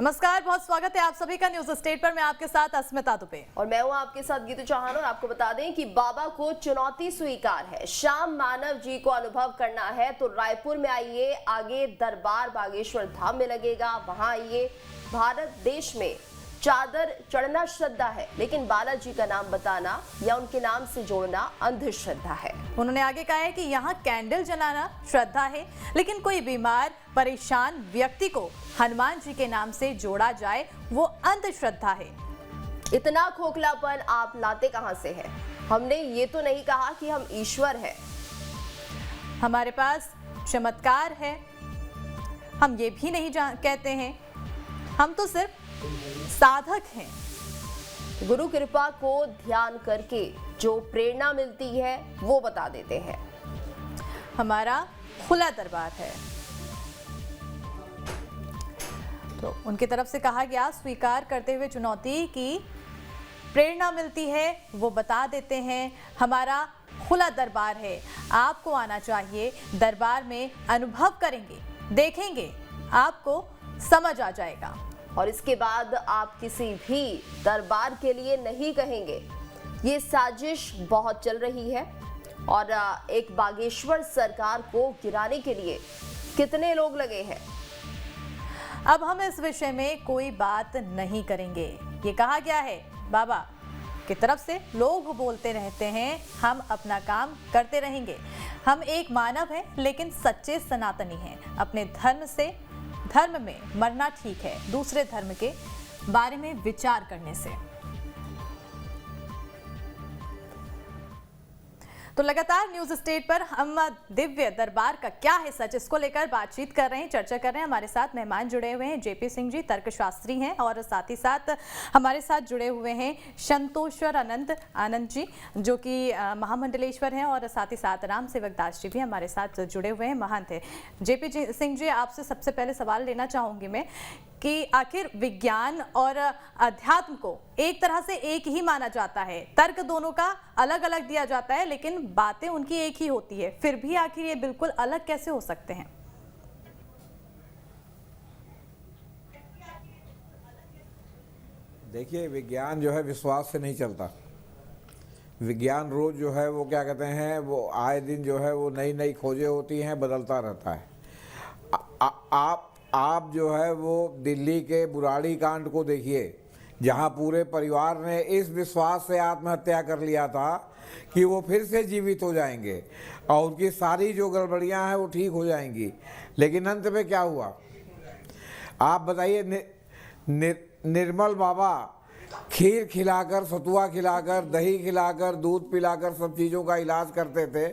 नमस्कार, बहुत स्वागत है आप सभी का न्यूज स्टेट पर। मैं आपके साथ अस्मिता दुबे और मैं हूं आपके साथ गीतू चौहान। और आपको बता दें कि बाबा को चुनौती स्वीकार है। श्याम मानव जी को अनुभव करना है तो रायपुर में आइए, आगे दरबार बागेश्वर धाम में लगेगा, वहां आइए। भारत देश में चादर चढ़ना श्रद्धा है, लेकिन बालाजी का नाम बताना या उनके नाम से जोड़ना अंधश्रद्धा है। उन्होंने आगे कहा है कि यहाँ कैंडल जलाना श्रद्धा है, लेकिन कोई बीमार परेशान व्यक्ति को हनुमान जी के नाम से जोड़ा जाए वो अंधश्रद्धा है। इतना खोखलापन आप लाते कहां से है? हमने ये तो नहीं कहा कि हम ईश्वर हैं। हमारे पास चमत्कार है, हम ये भी नहीं कहते हैं। हम तो सिर्फ साधक हैं। गुरु कृपा को ध्यान करके जो प्रेरणा मिलती है वो बता देते हैं। हमारा खुला दरबार है। तो उनकी तरफ से कहा गया, स्वीकार करते हुए चुनौती की प्रेरणा मिलती है वो बता देते हैं। हमारा खुला दरबार है, आपको आना चाहिए। दरबार में अनुभव करेंगे, देखेंगे, आपको समझ आ जाएगा। और इसके बाद आप किसी भी दरबार के लिए नहीं कहेंगे। ये साजिश बहुत चल रही है और एक बागेश्वर सरकार को गिराने के लिए कितने लोग लगे हैं। अब हम इस विषय में कोई बात नहीं करेंगे, ये कहा गया है। बाबा की तरफ से लोग बोलते रहते हैं, हम अपना काम करते रहेंगे। हम एक मानव हैं, लेकिन सच्चे सनातनी हैं। अपने धर्म में मरना ठीक है, दूसरे धर्म के बारे में विचार करने से। तो लगातार न्यूज स्टेट पर हम दिव्य दरबार का क्या है सच, इसको लेकर बातचीत कर रहे हैं, चर्चा कर रहे हैं। हमारे साथ मेहमान जुड़े हुए हैं, जेपी सिंह जी तर्कशास्त्री हैं, और साथ ही साथ हमारे साथ जुड़े हुए हैं संतोषवर आनंद जी, जो कि महामंडलेश्वर हैं, और साथ ही साथ राम सेवक दास जी भी हमारे साथ जुड़े हुए हैं, महंत हैं। जेपी सिंह जी, आपसे सबसे पहले सवाल लेना चाहूंगी मैं कि आखिर विज्ञान और अध्यात्म को एक तरह से एक ही माना जाता है, तर्क दोनों का अलग अलग दिया जाता है, लेकिन बातें उनकी एक ही होती है, फिर भी आखिर ये बिल्कुल अलग कैसे हो सकते हैं? देखिए, विज्ञान जो है विश्वास से नहीं चलता। विज्ञान रोज जो है वो क्या कहते हैं, वो आए दिन जो है वो नई नई खोजें होती हैं, बदलता रहता है। आप जो है वो दिल्ली के बुराड़ी कांड को देखिए, जहां पूरे परिवार ने इस विश्वास से आत्महत्या कर लिया था कि वो फिर से जीवित हो जाएंगे और उनकी सारी जो गड़बड़ियां हैं वो ठीक हो जाएंगी। लेकिन अंत में क्या हुआ आप बताइए? निर्मल बाबा खीर खिलाकर, सतुआ खिलाकर, दही खिलाकर, दूध पिलाकर सब चीज़ों का इलाज करते थे।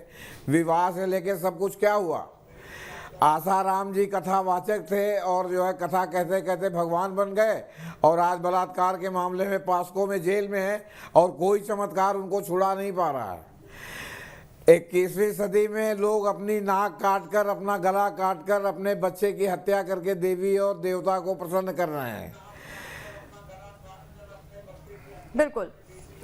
विवाह से लेकर सब कुछ क्या हुआ? आसाराम जी कथावाचक थे और जो है कथा कहते कहते भगवान बन गए, और आज बलात्कार के मामले में पास्को में जेल में है और कोई चमत्कार उनको छुड़ा नहीं पा रहा है। 21वीं सदी में लोग अपनी नाक काटकर, अपना गला काटकर, अपने बच्चे की हत्या करके देवी और देवता को प्रसन्न कर रहे हैं। बिल्कुल,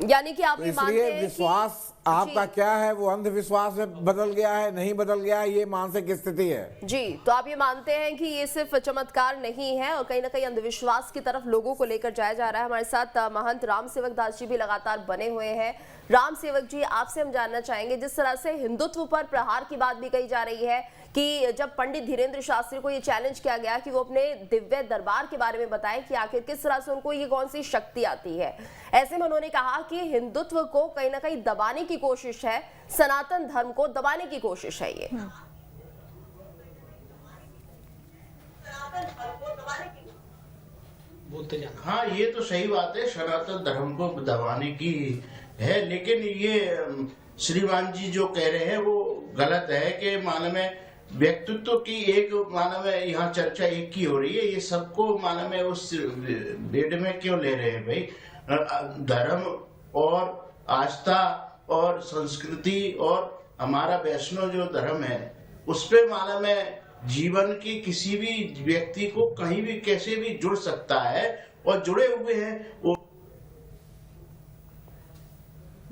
यानी कि आप तो ये मानते हैं कि विश्वास आपका क्या है, वो अंधविश्वास में बदल गया है, नहीं बदल गया है, ये मानसिक स्थिति है जी। तो आप ये मानते हैं कि ये सिर्फ चमत्कार नहीं है और कहीं ना कहीं अंधविश्वास की तरफ लोगों को लेकर जाया जा रहा है। हमारे साथ महंत राम सेवक दास जी भी लगातार बने हुए हैं। राम सेवक जी, आपसे हम जानना चाहेंगे, जिस तरह से हिंदुत्व पर प्रहार की बात भी कही जा रही है कि जब पंडित धीरेन्द्र शास्त्री को ये चैलेंज किया गया कि वो अपने दिव्य दरबार के बारे में बताएं कि आखिर किस तरह से उनको ये कौन सी शक्ति आती है, ऐसे में उन्होंने कहा कि हिंदुत्व को कहीं ना कहीं दबाने की कोशिश है, सनातन धर्म को दबाने की कोशिश है ये। बोलते जाना। हाँ, ये तो सही बात है, सनातन धर्म को दबाने की है, लेकिन ये श्रीमान जी जो कह रहे हैं वो गलत है कि मानव में व्यक्तित्व की एक मानव में यहाँ चर्चा एक की हो रही है, ये सबको मानव में उस बेड में क्यों ले रहे हैं भाई? धर्म और आस्था और संस्कृति और हमारा वैष्णव जो धर्म है उस पे मानव में जीवन की किसी भी व्यक्ति को कहीं भी कैसे भी जुड़ सकता है और जुड़े हुए हैं वो।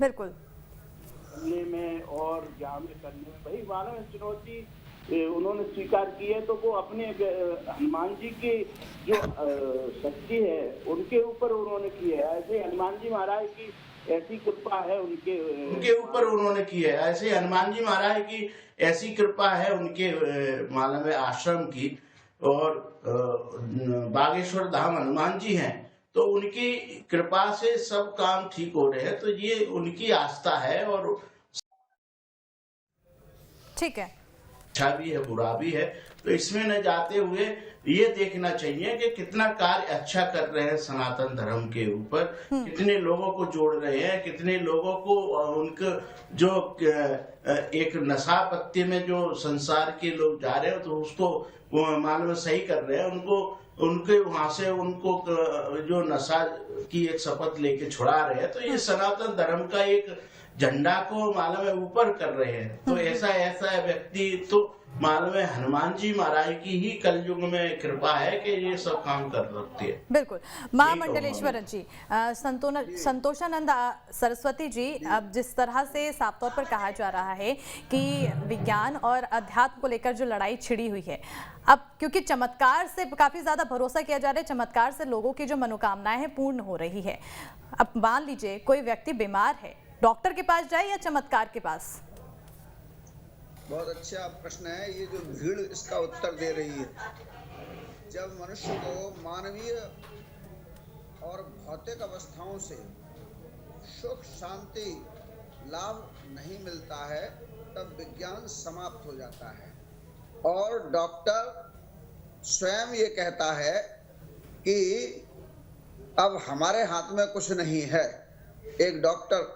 बिल्कुल, करने में और ज्ञान करने में भाई मानव चुनौती उन्होंने स्वीकार की है, तो वो अपने हनुमान जी की जो शक्ति है उनके ऊपर उन्होंने की है। ऐसे हनुमान जी महाराज की ऐसी कृपा है उनके ऊपर उन्होंने की है। ऐसे हनुमान जी महाराज की ऐसी कृपा है उनके मालूम है आश्रम की, और बागेश्वर धाम हनुमान जी हैं, तो उनकी कृपा से सब काम ठीक हो रहे हैं। तो ये उनकी आस्था है, और ठीक है, अच्छा भी है बुरा भी है। तो इसमें न जाते हुए ये देखना चाहिए कि कितना कार्य अच्छा कर रहे हैं सनातन धर्म के ऊपर, कितने लोगों को जोड़ रहे हैं, कितने लोगों को उनके जो एक नशा पत्ती में जो संसार के लोग जा रहे हैं तो उसको मालूम सही कर रहे हैं, उनको उनके वहां से उनको जो नशा की एक शपथ लेके छुड़ा रहे हैं। तो ये सनातन धर्म का एक झंडा को मालूम है ऊपर कर रहे हैं। तो ऐसा व्यक्ति तो मालूम है हनुमान जी महाराज की ही कलयुग में कृपा है कि ये सब काम कर सकती है। बिल्कुल। महामंडलेश्वर जी, संतोषानंद सरस्वती जी, अब जिस तरह से साफ तौर पर कहा जा रहा है कि विज्ञान और अध्यात्म को लेकर जो लड़ाई छिड़ी हुई है, अब क्योंकि चमत्कार से काफी ज्यादा भरोसा किया जा रहा है, चमत्कार से लोगों की जो मनोकामनाएं हैं पूर्ण हो रही है। अब मान लीजिए कोई व्यक्ति बीमार है, डॉक्टर के पास जाए या चमत्कार के पास? बहुत अच्छा प्रश्न है। ये जो भीड़ इसका उत्तर दे रही है। जब मनुष्य को मानवीय और भौतिक अवस्थाओं से सुख शांति लाभ नहीं मिलता है, तब विज्ञान समाप्त हो जाता है। और डॉक्टर स्वयं ये कहता है कि अब हमारे हाथ में कुछ नहीं है। एक डॉक्टर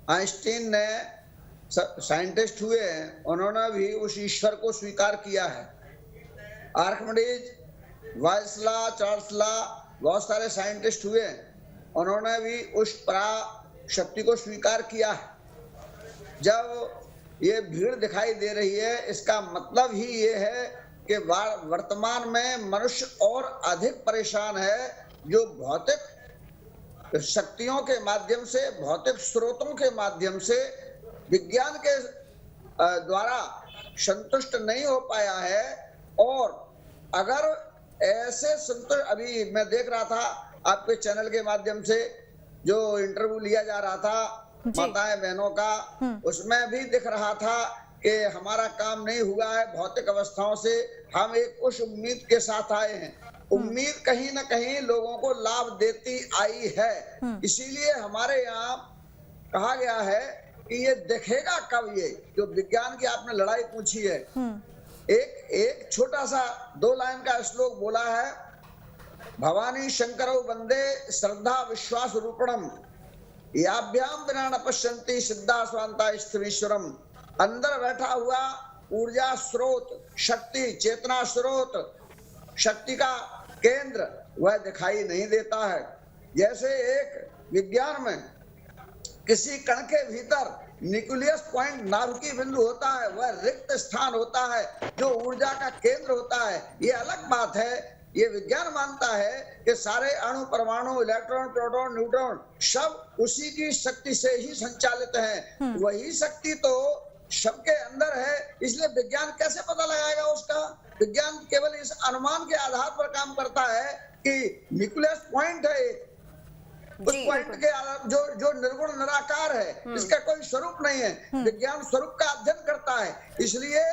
आइंस्टीन ने साइंटिस्ट हुए हैं, उन्होंने भी उस ईश्वर को स्वीकार किया है। आर्किमिडीज, वायसला, चार्ल्सला, बहुत सारे साइंटिस्ट हुए हैं, उन्होंने भी उस पराशक्ति को स्वीकार किया है। जब ये भीड़ दिखाई दे रही है, इसका मतलब ही ये है कि वर्तमान में मनुष्य और अधिक परेशान है, जो भौतिक शक्तियों के माध्यम से, भौतिक स्रोतों के माध्यम से विज्ञान के द्वारा संतुष्ट नहीं हो पाया है। और अगर ऐसे संतुष्ट, अभी मैं देख रहा था आपके चैनल के माध्यम से जो इंटरव्यू लिया जा रहा था माताएं बहनों का, उसमें भी दिख रहा था कि हमारा काम नहीं हुआ है भौतिक अवस्थाओं से, हम एक उस उम्मीद के साथ आए हैं। उम्मीद कहीं ना कहीं लोगों को लाभ देती आई है। इसीलिए हमारे यहाँ कहा गया है कि ये देखेगा कब, ये जो विज्ञान की आपने लड़ाई पूछी है। एक छोटा सा 2 लाइन का श्लोक बोला है, भवानी शंकरौ वंदे श्रद्धा विश्वास रूपणम, याभ्याम बिना न पश्यन्ति सिद्धा स्वांता स्थिरीश्वरम। अंदर बैठा हुआ ऊर्जा स्रोत, शक्ति, चेतना स्रोत, शक्ति का केंद्र, वह दिखाई नहीं देता है। जैसे एक विज्ञान में किसी कण के भीतर न्यूक्लियस पॉइंट, नाभिकीय बिंदु होता है, वह रिक्त स्थान होता है जो ऊर्जा का केंद्र होता है। ये अलग बात है। ये विज्ञान मानता है कि सारे अणु, परमाणु, इलेक्ट्रॉन, प्रोटॉन, न्यूट्रॉन सब उसी की शक्ति से ही संचालित हैं। वही शक्ति तो सबके अंदर है। इसलिए विज्ञान कैसे पता लगाएगा उसका? विज्ञान केवल इस अनुमान के आधार पर काम करता है कि न्यूक्लियस पॉइंट है, उस पॉइंट के जो निर्गुण निराकार है, इसका कोई स्वरूप नहीं है। विज्ञान स्वरूप का अध्ययन करता है। इसलिए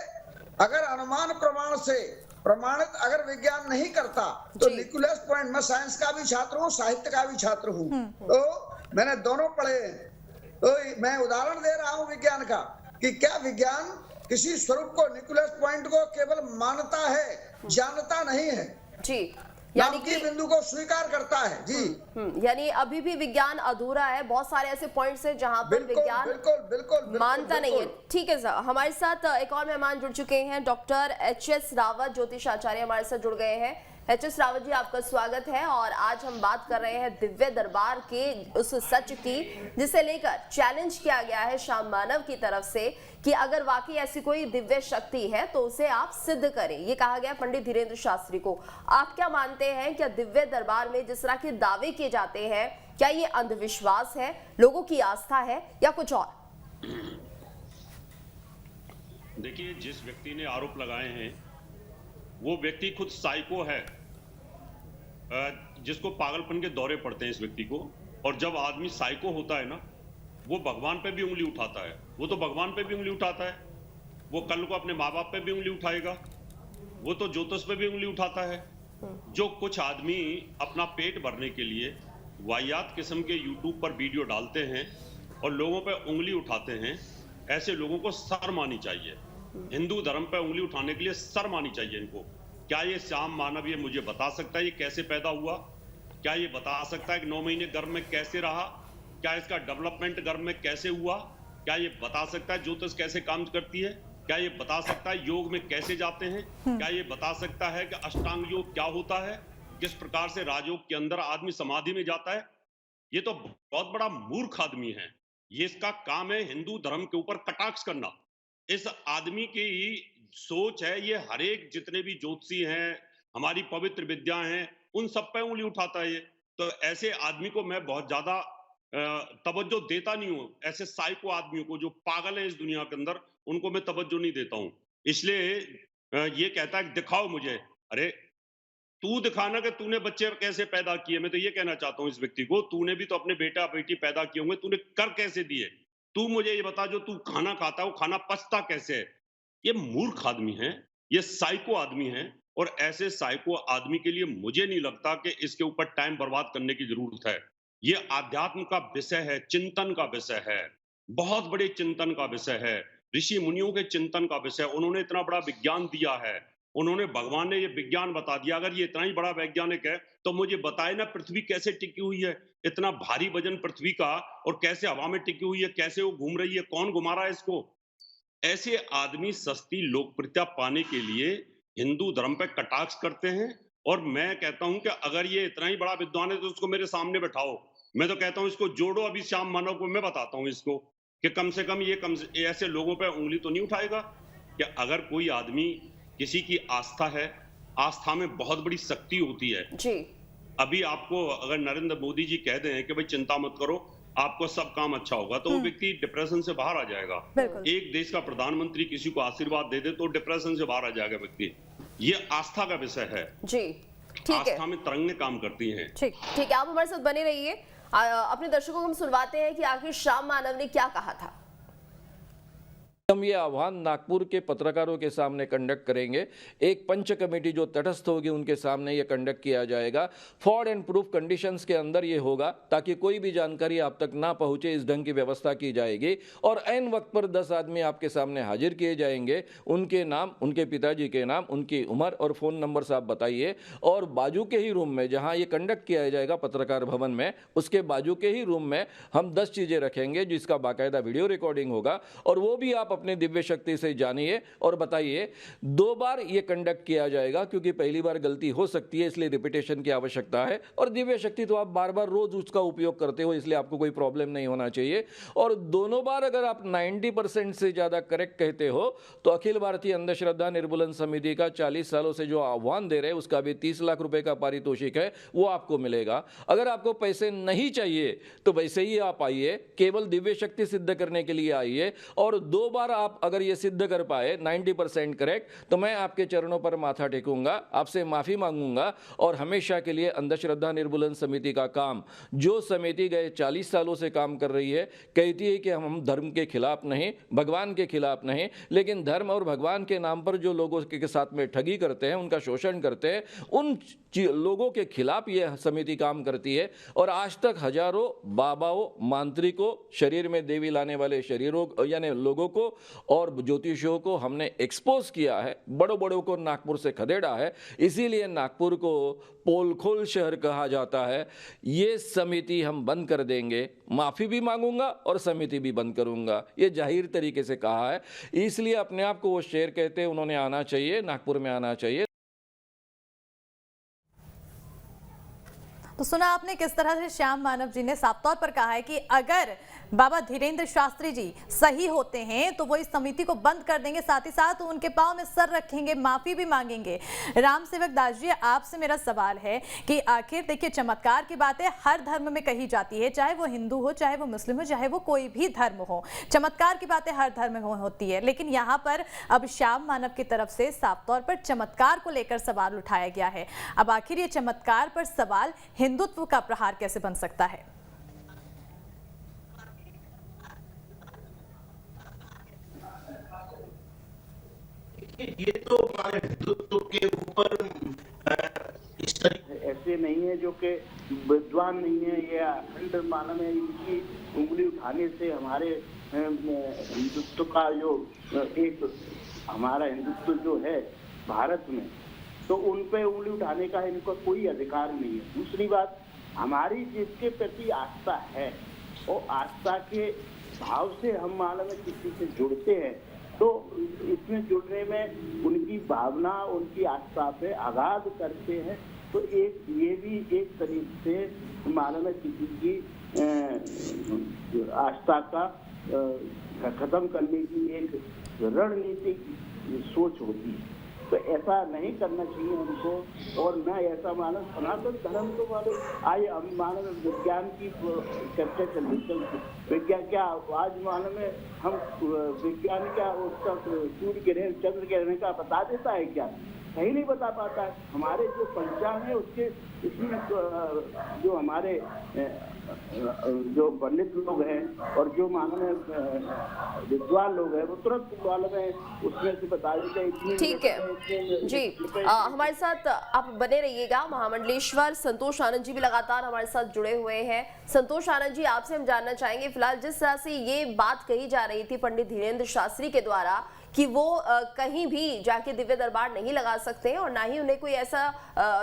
अगर अनुमान प्रमाण से प्रमाणित अगर विज्ञान नहीं करता तो न्यूक्लियस पॉइंट, मैं साइंस का भी छात्र हूँ, साहित्य का भी छात्र हूँ, तो मैंने दोनों पढ़े। तो मैं उदाहरण दे रहा हूँ विज्ञान का कि क्या विज्ञान किसी स्वरूप को, न्यूक्लियस पॉइंट को केवल मानता है, जानता नहीं है जी, यानी कि बिंदु को स्वीकार करता है जी। यानी अभी भी विज्ञान अधूरा है। बहुत सारे ऐसे पॉइंट्स हैं जहां पर विज्ञान बिल्कुल मानता नहीं है। ठीक है सर, हमारे साथ एक और मेहमान जुड़ चुके हैं, डॉक्टर एच.एस. रावत, ज्योतिष आचार्य हमारे साथ जुड़ गए हैं। एच.एस. रावत जी, आपका स्वागत है। और आज हम बात कर रहे हैं दिव्य दरबार के उस सच की जिसे लेकर चैलेंज किया गया है शाम मानव की तरफ से कि अगर वाकई ऐसी कोई दिव्य शक्ति है तो उसे आप सिद्ध करें। ये कहा गया पंडित धीरेन्द्र शास्त्री को। आप क्या मानते हैं, क्या दिव्य दरबार में जिस तरह के दावे किए जाते हैं, क्या ये अंधविश्वास है, लोगों की आस्था है या कुछ और? देखिए, जिस व्यक्ति ने आरोप लगाए हैं वो व्यक्ति खुद साइको है, जिसको पागलपन के दौरे पड़ते हैं इस व्यक्ति को। और जब आदमी साइको होता है ना, वो भगवान पे भी उंगली उठाता है। वो तो भगवान पे भी उंगली उठाता है, वो कल को अपने माँ बाप पे भी उंगली उठाएगा, वो तो ज्योतिष पे भी उंगली उठाता है। जो कुछ आदमी अपना पेट भरने के लिए वाहियात किस्म के यूट्यूब पर वीडियो डालते हैं और लोगों पे उंगली उठाते हैं, ऐसे लोगों को शर्म आनी चाहिए। हिंदू धर्म पे उंगली उठाने के लिए शर्म आनी चाहिए इनको। क्या ये श्याम मानव ये मुझे बता सकता है ये कैसे पैदा हुआ? क्या ये बता सकता है कि 9 महीने गर्भ में कैसे रहा? क्या इसका डेवलपमेंट गर्भ में कैसे हुआ? क्या ये बता सकता है ज्योतिष कैसे काम करती है? क्या ये बता सकता है योग में कैसे जाते हैं? क्या ये बता सकता है कि अष्टांग योग क्या होता है? किस प्रकार से राजयोग के अंदर आदमी समाधि में जाता है? ये तो बहुत बड़ा मूर्ख आदमी है। ये इसका काम है हिंदू धर्म के ऊपर कटाक्ष करना। इस आदमी की सोच है, ये हर एक जितने भी ज्योतिषी हैं, हमारी पवित्र विद्या हैं, उन सब पे उंगली उठाता है ये। तो ऐसे आदमी को मैं बहुत ज्यादा तवज्जो देता नहीं हूँ। ऐसे साइको आदमियों को जो पागल है इस दुनिया के अंदर, उनको मैं तवज्जो नहीं देता हूँ। इसलिए ये कहता है कि दिखाओ मुझे। अरे तू दिखाना कि तूने बच्चे कैसे पैदा किए। मैं तो ये कहना चाहता हूँ इस व्यक्ति को, तूने भी तो अपने बेटा बेटी पैदा किए होंगे, तूने कर कैसे दिए? तू मुझे ये बता, जो तू खाना खाता है वो खाना पचता कैसे है? ये मूर्ख आदमी है, ये साइको आदमी है। और ऐसे साइको आदमी के लिए मुझे नहीं लगता कि इसके ऊपर टाइम बर्बाद करने की जरूरत है। ये आध्यात्म का विषय है, चिंतन का विषय है, बहुत बड़े चिंतन का विषय है, ऋषि मुनियों के चिंतन का विषय। उन्होंने इतना बड़ा विज्ञान दिया है, उन्होंने भगवान ने ये विज्ञान बता दिया। अगर ये इतना ही बड़ा वैज्ञानिक है तो मुझे बताए ना पृथ्वी कैसे टिकी हुई है, इतना भारी वजन पृथ्वी का, और कैसे हवा में टिकी हुई है, कैसे वो घूम रही है, कौन घुमा रहा है इसको? ऐसे आदमी सस्ती लोकप्रियता पाने के लिए हिंदू धर्म पे कटाक्ष करते हैं। और मैं कहता हूं कि अगर ये इतना ही बड़ा विद्वान है तो उसको मेरे सामने बैठाओ। मैं तो कहता हूं इसको जोड़ो। अभी श्याम मानव को मैं बताता हूं इसको कि कम से कम ये ऐसे लोगों पे उंगली तो नहीं उठाएगा। कि अगर कोई आदमी, किसी की आस्था है, आस्था में बहुत बड़ी शक्ति होती है जी। अभी आपको अगर नरेंद्र मोदी जी कह दें कि भाई चिंता मत करो, आपको सब काम अच्छा होगा, तो वो व्यक्ति डिप्रेशन से बाहर आ जाएगा। एक देश का प्रधानमंत्री किसी को आशीर्वाद दे दे तो डिप्रेशन से बाहर आ जाएगा व्यक्ति। ये आस्था का विषय है जी। ठीक है, आस्था में तरंगें काम करती हैं। ठीक है, आप हमारे साथ बने रहिए। अपने दर्शकों को हम सुनवाते हैं कि आखिर श्याम मानव ने क्या कहा था। हम ये आह्वान नागपुर के पत्रकारों के सामने कंडक्ट करेंगे। एक पंच कमेटी जो तटस्थ होगी उनके सामने ये कंडक्ट किया जाएगा। फॉर एंड प्रूफ कंडीशंस के अंदर ये होगा ताकि कोई भी जानकारी आप तक ना पहुंचे, इस ढंग की व्यवस्था की जाएगी। और ऐन वक्त पर 10 आदमी आपके सामने हाजिर किए जाएंगे। उनके नाम, उनके पिताजी के नाम, उनकी उम्र और फ़ोन नंबर आप बताइए। और बाजू के ही रूम में जहाँ ये कंडक्ट किया जाएगा पत्रकार भवन में, उसके बाजू के ही रूम में हम 10 चीज़ें रखेंगे जिसका बाकायदा वीडियो रिकॉर्डिंग होगा। और वो भी आप अपने दिव्य शक्ति से जानिए और बताइए। 2 बार ये कंडक्ट किया जाएगा क्योंकि पहली बार गलती हो सकती है, इसलिए रिपीटेशन की आवश्यकता है। और दिव्य शक्ति तो आप बार बार रोज उसका उपयोग करते हो, इसलिए आपको कोई प्रॉब्लम नहीं होना चाहिए। और दोनों बार अगर आप 90% से ज़्यादा करेक्ट कहते हो तो अखिल भारतीय अंधश्रद्धा निर्मूलन समिति का 40 सालों से जो आह्वान दे रहे हैं उसका भी 30 लाख रुपए का पारितोषिक है, वो आपको मिलेगा। अगर आपको पैसे नहीं चाहिए तो वैसे ही आप आइए, केवल दिव्य शक्ति सिद्ध करने के लिए आइए। और 2 बार आप अगर ये सिद्ध कर पाए 90% करेक्ट, तो मैं आपके चरणों पर माथा टेकूंगा, आपसे माफी मांगूंगा। और हमेशा के लिए अंधश्रद्धा निर्मूलन समिति का काम, जो समिति गए 40 सालों से काम कर रही है, कहती है कि हम धर्म के खिलाफ नहीं, भगवान के खिलाफ नहीं, लेकिन धर्म और भगवान के नाम पर जो लोगों के साथ में ठगी करते हैं, उनका शोषण करते हैं, उन लोगों के खिलाफ ये समिति काम करती है। और आज तक हजारों बाबाओं, मांत्रिकों, शरीर में देवी लाने वाले शरीरों यानी लोगों को और ज्योतिषियों को हमने एक्सपोज किया है, बड़ों बड़ों को नागपुर से खदेड़ा है। इसीलिए नागपुर को पोलखोल शहर कहा जाता है। ये समिति हम बंद कर देंगे, माफ़ी भी मांगूंगा और समिति भी बंद करूंगा, ये जाहिर तरीके से कहा है। इसलिए अपने आप को वो शेर कहते हैं, उन्होंने आना चाहिए, नागपुर में आना चाहिए। तो सुना आपने किस तरह से श्याम मानव जी ने साफ तौर पर कहा है कि अगर बाबा धीरेन्द्र शास्त्री जी सही होते हैं तो वो इस समिति को बंद कर देंगे, साथ ही साथ उनके पांव में सर रखेंगे, माफी भी मांगेंगे। राम सेवक दास जी, आपसे मेरा सवाल है कि आखिर देखिए, चमत्कार की बातें हर धर्म में कही जाती है, चाहे वो हिंदू हो, चाहे वो मुस्लिम हो, चाहे वो कोई भी धर्म हो, चमत्कार की बातें हर धर्म में होती है। लेकिन यहाँ पर अब श्याम मानव की तरफ से साफ तौर पर चमत्कार को लेकर सवाल उठाया गया है। अब आखिर ये चमत्कार पर सवाल हिंदुत्व का प्रहार कैसे बन सकता है? ये तो हमारे हिंदुत्व के ऊपर इस तरह ऐसे नहीं है जो कि विद्वान नहीं है या अखंड मानव है, इनकी उंगली उठाने से हमारे हिंदुत्व का जो एक हमारा हिंदुत्व जो है भारत में, तो उन पे उंगली उठाने का इनको कोई अधिकार नहीं है। दूसरी बात, हमारी जिसके प्रति आस्था है और आस्था के भाव से हम मानव में किसी से जुड़ते हैं, तो इसमें जुड़ने में उनकी भावना, उनकी आस्था पे आघात करते हैं, तो ये भी एक तरीके से मानव में किसी की आस्था का खत्म करने की एक रणनीतिक सोच होती है। तो ऐसा नहीं करना चाहिए हमको, और न ऐसा मानव सनातन धर्म तो आए हम मानव विज्ञान की चर्चा चल रही, विज्ञान क्या आज मानव में हम विज्ञान क्या उसका सूर्य ग्रहण चंद्र ग्रहण का बता देता है क्या? सही नहीं बता पाता है। हमारे जो पंचांग है उसके इसमें जो हमारे जो पंडित लोग हैं और जो मानव विद्वान लोग हैं वो तुरंत मालूम है उसमें से बता देते हैं। ठीक है जी, हमारे साथ आप बने रहिएगा। महामंडलेश्वर संतोष आनंद जी भी लगातार हमारे साथ जुड़े हुए हैं। संतोष आनंद जी, आपसे हम जानना चाहेंगे, फिलहाल जिस तरह से ये बात कही जा रही थी पंडित धीरेन्द्र शास्त्री के द्वारा कि वो कहीं भी जाके दिव्य दरबार नहीं लगा सकते और ना ही उन्हें कोई ऐसा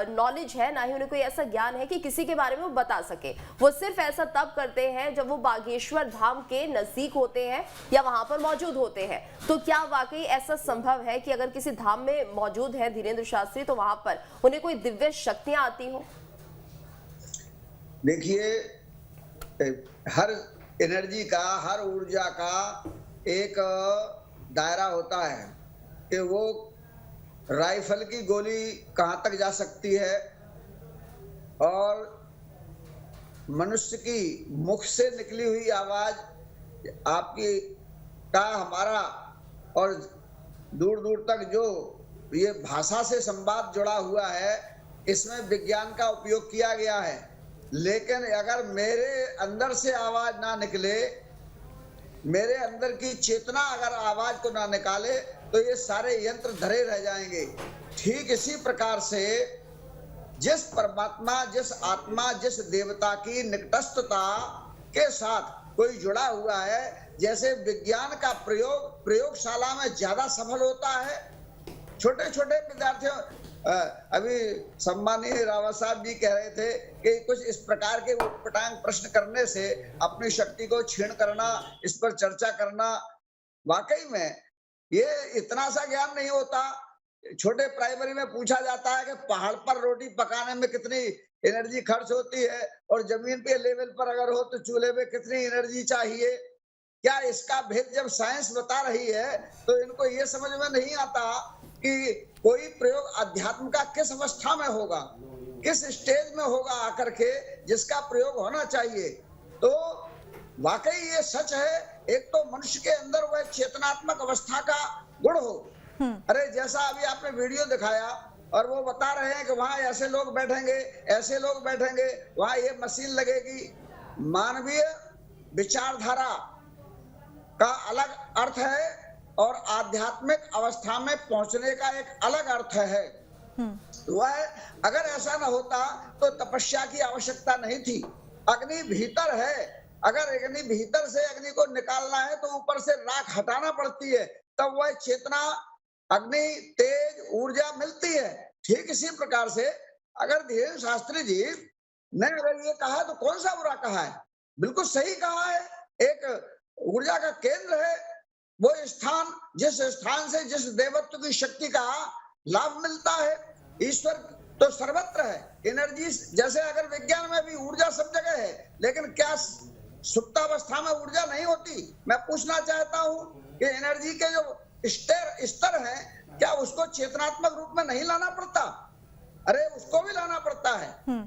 नॉलेज है, ना ही उन्हें कोई ऐसा ज्ञान है कि किसी के बारे में वो बता सके, वो सिर्फ ऐसा तब करते हैं जब वो बागेश्वर धाम के नजदीक होते हैं या वहां पर मौजूद होते हैं। तो क्या वाकई ऐसा संभव है कि अगर किसी धाम में मौजूद है धीरेन्द्र शास्त्री तो वहां पर उन्हें कोई दिव्य शक्तियां आती हो? देखिए, हर एनर्जी का, हर ऊर्जा का एक दायरा होता है कि वो राइफल की गोली कहाँ तक जा सकती है और मनुष्य की मुख से निकली हुई आवाज आपकी का हमारा और दूर दूर तक जो ये भाषा से संवाद जुड़ा हुआ है, इसमें विज्ञान का उपयोग किया गया है। लेकिन अगर मेरे अंदर से आवाज ना निकले, मेरे अंदर की चेतना अगर आवाज को ना निकाले, तो ये सारे यंत्र धरे रह जाएंगे। ठीक इसी प्रकार से जिस परमात्मा, जिस आत्मा, जिस देवता की निकटस्थता के साथ कोई जुड़ा हुआ है, जैसे विज्ञान का प्रयोग प्रयोगशाला में ज्यादा सफल होता है। छोटे छोटे विद्यार्थियों, अभी सम्मानीय रावत साहब जी कह रहे थे कि कुछ इस प्रकार के उटपटांग प्रश्न करने से अपनी शक्ति को क्षीण करना, इस पर चर्चा करना, वाकई में ये इतना सा ज्ञान नहीं होता। छोटे प्राइमरी में पूछा जाता है कि पहाड़ पर रोटी पकाने में कितनी एनर्जी खर्च होती है और जमीन पे लेवल पर अगर हो तो चूल्हे में कितनी एनर्जी चाहिए। क्या इसका भेद जब साइंस बता रही है तो इनको ये समझ में नहीं आता कि कोई प्रयोग अध्यात्म का किस अवस्था में होगा, किस स्टेज में होगा आकर के जिसका प्रयोग होना चाहिए। तो वाकई ये सच है, एक तो मनुष्य के अंदर वह चेतनात्मक अवस्था का गुण हो। अरे जैसा अभी आपने वीडियो दिखाया और वो बता रहे हैं कि वहां ऐसे लोग बैठेंगे, ऐसे लोग बैठेंगे, वहां ये मशीन लगेगी। मानवीय विचारधारा का अलग अर्थ है और आध्यात्मिक अवस्था में पहुंचने का एक अलग अर्थ है। वह अगर ऐसा न होता तो तपस्या की आवश्यकता नहीं थी। अग्नि भीतर है, अगर अग्नि भीतर से अग्नि को निकालना है तो ऊपर से राख हटाना पड़ती है, तब वह चेतना, अग्नि, तेज, ऊर्जा मिलती है। ठीक इसी प्रकार से अगर धीरेन्द्र शास्त्री जी ने अगर ये कहा तो कौन सा बुरा कहा है, बिल्कुल सही कहा है। एक ऊर्जा का केंद्र है वो स्थान, जिस स्थान से जिस देवत्व की शक्ति का लाभ मिलता है। ईश्वर तो सर्वत्र है एनर्जी। जैसे अगर विज्ञान में भी ऊर्जा सब जगह है, लेकिन क्या सुप्तावस्था में ऊर्जा नहीं होती? मैं पूछना चाहता हूं कि एनर्जी के जो स्तर हैं, क्या उसको चेतनात्मक रूप में नहीं लाना पड़ता? अरे उसको भी लाना पड़ता है।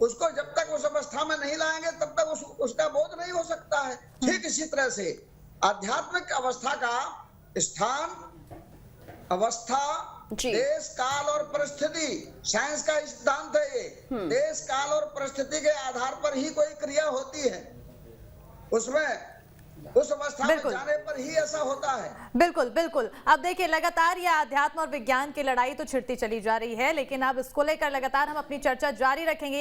उसको जब तक उस अवस्था में नहीं लाएंगे तब तक उसका बोध नहीं हो सकता है। ठीक इसी तरह से आध्यात्मिक अवस्था का स्थान, अवस्था, देश, काल और परिस्थिति, साइंस का सिद्धांत है ये। देश, काल और परिस्थिति के आधार पर ही कोई क्रिया होती है, उसमें उस अवस्था में जाने पर ही ऐसा होता है। बिल्कुल बिल्कुल। अब देखिए, लगातार ये अध्यात्म और विज्ञान की लड़ाई तो छिड़ती चली जा रही है, लेकिन अब इसको लेकर लगातार हम अपनी चर्चा जारी रखेंगे।